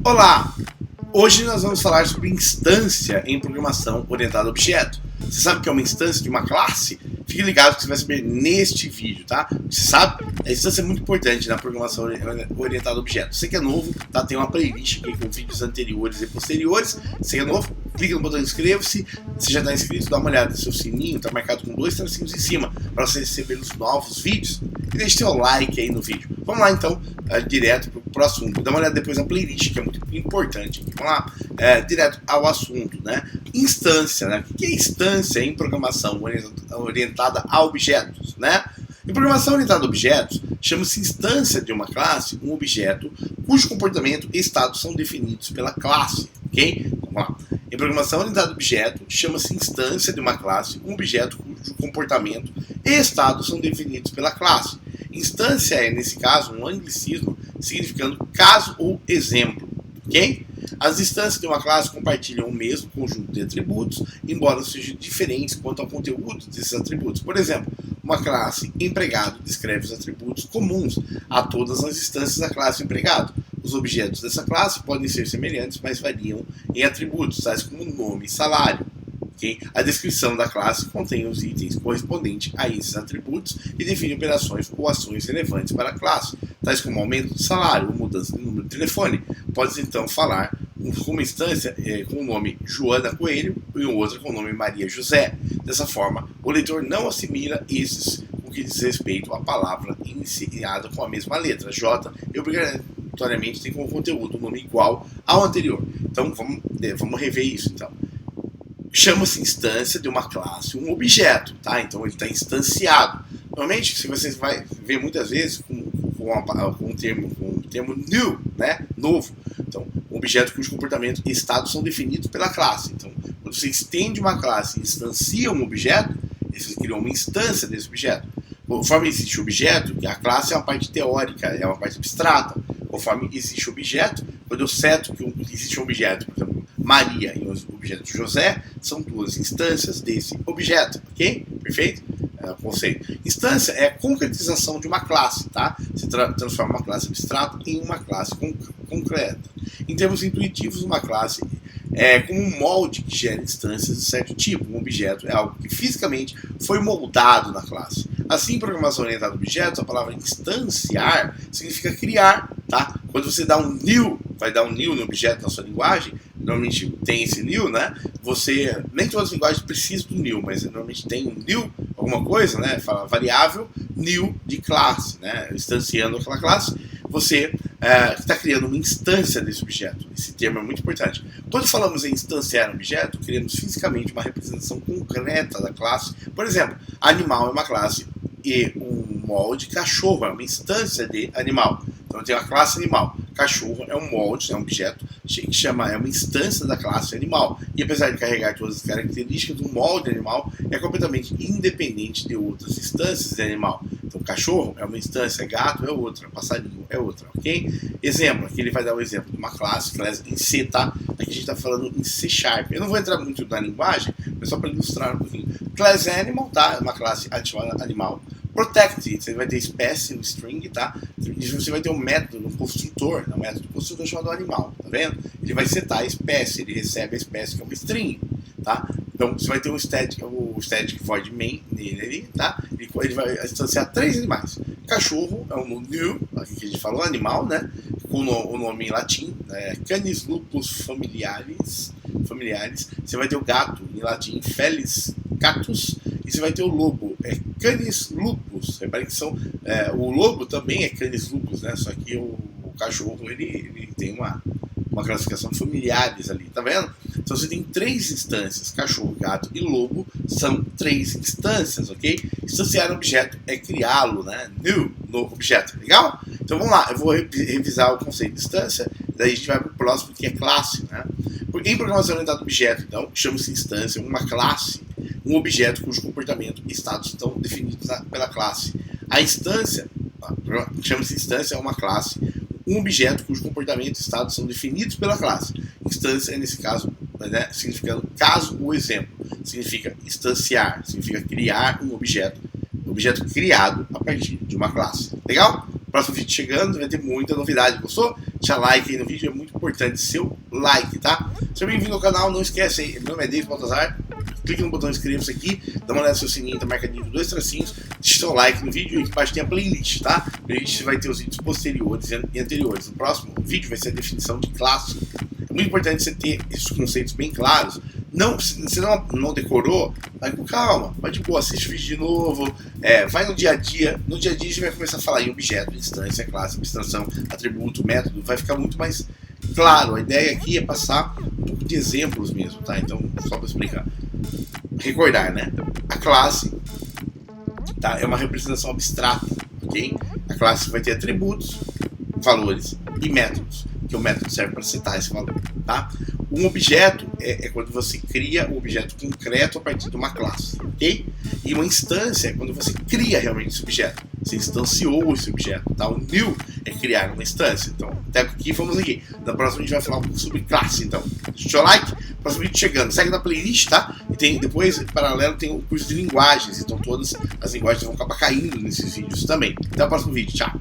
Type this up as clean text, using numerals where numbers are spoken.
Olá! Hoje nós vamos falar sobre instância em programação orientada a objeto. Você sabe o que é uma instância de uma classe? Fique ligado que você vai saber neste vídeo, tá? Você sabe? A instância é muito importante na programação orientada a objeto. Você que é novo, tá? Tem uma playlist aqui com vídeos anteriores e posteriores. Você que é novo, clica no botão inscreva-se. Se já está inscrito, dá uma olhada no seu sininho, tá marcado com 2 tracinhos em cima para você receber os novos vídeos. E deixe seu like aí no vídeo. Vamos lá então, direto pro assunto. Dá uma olhada depois na playlist, que é muito importante. Vamos lá, direto ao assunto, né? Instância, né? O que é instância em programação orientada a objetos, né? Em programação orientada a objetos, chama-se instância de uma classe um objeto cujo comportamento e estado são definidos pela classe, ok? Vamos lá. Em programação orientada a objeto, chama-se instância de uma classe um objeto cujo comportamento e estado são definidos pela classe. Instância é, nesse caso, um anglicismo significando caso ou exemplo, ok? As instâncias de uma classe compartilham o mesmo conjunto de atributos, embora sejam diferentes quanto ao conteúdo desses atributos. Por exemplo, uma classe empregado descreve os atributos comuns a todas as instâncias da classe empregado. Os objetos dessa classe podem ser semelhantes, mas variam em atributos, tais como nome e salário. Okay? A descrição da classe contém os itens correspondentes a esses atributos e define operações ou ações relevantes para a classe, tais como aumento de salário ou mudança de número de telefone. Pode então falar com uma instância com o nome Joana Coelho e outra com o nome Maria José. Dessa forma, o leitor não assimila esses com que diz respeito à palavra iniciada com a mesma letra, J, e obrigatoriamente tem como conteúdo um nome igual ao anterior. Então vamos rever isso então. Chama-se instância de uma classe um objeto, tá? Então ele está instanciado. Normalmente, se você vai ver muitas vezes com o termo new, né? Novo. Então, um objeto cujo comportamento e estado são definidos pela classe. Então, quando você estende uma classe e instancia um objeto, você criou uma instância desse objeto. Conforme existe objeto, a classe é uma parte teórica, é uma parte abstrata. Conforme existe objeto, quando eu seto que existe um objeto, por exemplo, Maria e o objeto José, são duas instâncias desse objeto, ok? Perfeito? Conceito. Instância é a concretização de uma classe, tá? Você transforma uma classe abstrata em uma classe concreta. Em termos intuitivos, uma classe é como um molde que gera instâncias de certo tipo. Um objeto é algo que fisicamente foi moldado na classe. Assim, em programação orientada a objetos, a palavra instanciar significa criar, tá? Quando você dá um new, vai dar um new no objeto na sua linguagem, normalmente tem esse new, né? Nem todas as linguagens precisam do new, mas normalmente tem um new, alguma coisa, né? Fala variável new de classe, né? Instanciando aquela classe, você está criando uma instância desse objeto. Esse termo é muito importante. Quando falamos em instanciar um objeto, criamos fisicamente uma representação concreta da classe. Por exemplo, animal é uma classe e um molde, cachorro é uma instância de animal. Então eu tenho a classe animal. Cachorro é um molde, é um objeto que é uma instância da classe animal. E apesar de carregar todas as características do molde animal, é completamente independente de outras instâncias de animal. Então cachorro é uma instância, gato é outra, passarinho é outra, ok? Exemplo, aqui ele vai dar o exemplo de uma classe em C, tá? Aqui a gente está falando em C Sharp. Eu não vou entrar muito na linguagem, mas só para ilustrar um pouquinho. Class Animal, tá? É uma classe animal. Protect, você vai ter espécie no string, tá? E você vai ter um método, um construtor, um método construtor chamado animal, tá vendo? Ele vai setar a espécie, ele recebe a espécie que é uma string, tá? Então você vai ter o static void main nele ali, tá? Ele vai instanciar 3 animais. Cachorro é um new, aqui que a gente falou, animal, né? Com o nome em latim, Canis lupus familiaris. Você vai ter o gato em latim, Felis catus. E você vai ter o lobo, Canis lupus. Repare que o lobo também é Canis lupus, né? Só que o cachorro ele tem uma classificação familiares ali, tá vendo? Então você tem 3 instâncias, cachorro, gato e lobo, são 3 instâncias, ok? Instanciar um objeto é criá-lo, né? New no objeto, legal? Então vamos lá, eu vou revisar o conceito de instância, daí a gente vai para o próximo que é classe, né? Em programação orientada a objeto, então, chama-se instância uma classe, um objeto cujo comportamento e status estão definidos pela classe. A instância, chama-se instância uma classe, um objeto cujo comportamento e status são definidos pela classe. Instância, nesse caso, né, significando caso ou exemplo. Significa instanciar, significa criar um objeto criado a partir de uma classe. Legal? Próximo vídeo chegando, vai ter muita novidade. Gostou? deixa like aí no vídeo, é muito importante seu like, tá? Seja bem-vindo ao canal, não esquece aí, meu nome é David Baltazar, clique no botão inscreva-se aqui, dá uma olhada no seu sininho, tá marcadinho com 2 tracinhos, deixa seu like no vídeo e aqui embaixo tem a playlist, tá? A playlist vai ter os vídeos posteriores e anteriores. No próximo vídeo vai ser a definição de classe. É muito importante você ter esses conceitos bem claros. Não, se você não decorou, vai com calma, vai de boa, assiste o vídeo de novo, vai no dia a dia. No dia a dia a gente vai começar a falar em objeto, instância, classe, abstração, atributo, método, vai ficar muito mais claro. A ideia aqui é passar um pouco de exemplos mesmo, tá? Então, só para explicar. Recordar, né? A classe, tá, é uma representação abstrata, ok? A classe vai ter atributos, valores e métodos, que o método serve para setar esse valor, tá? Um objeto é quando você cria um objeto concreto a partir de uma classe, ok? E uma instância é quando você cria realmente esse objeto. Você instanciou esse objeto, tá? O new é criar uma instância. Então, até aqui, vamos aqui. Na próxima a gente vai falar um pouco sobre classe, então. Deixa o seu like, próximo vídeo chegando. Segue na playlist, tá? E tem, depois, em paralelo, tem o curso de linguagens. Então, todas as linguagens vão acabar caindo nesses vídeos também. Até o próximo vídeo. Tchau!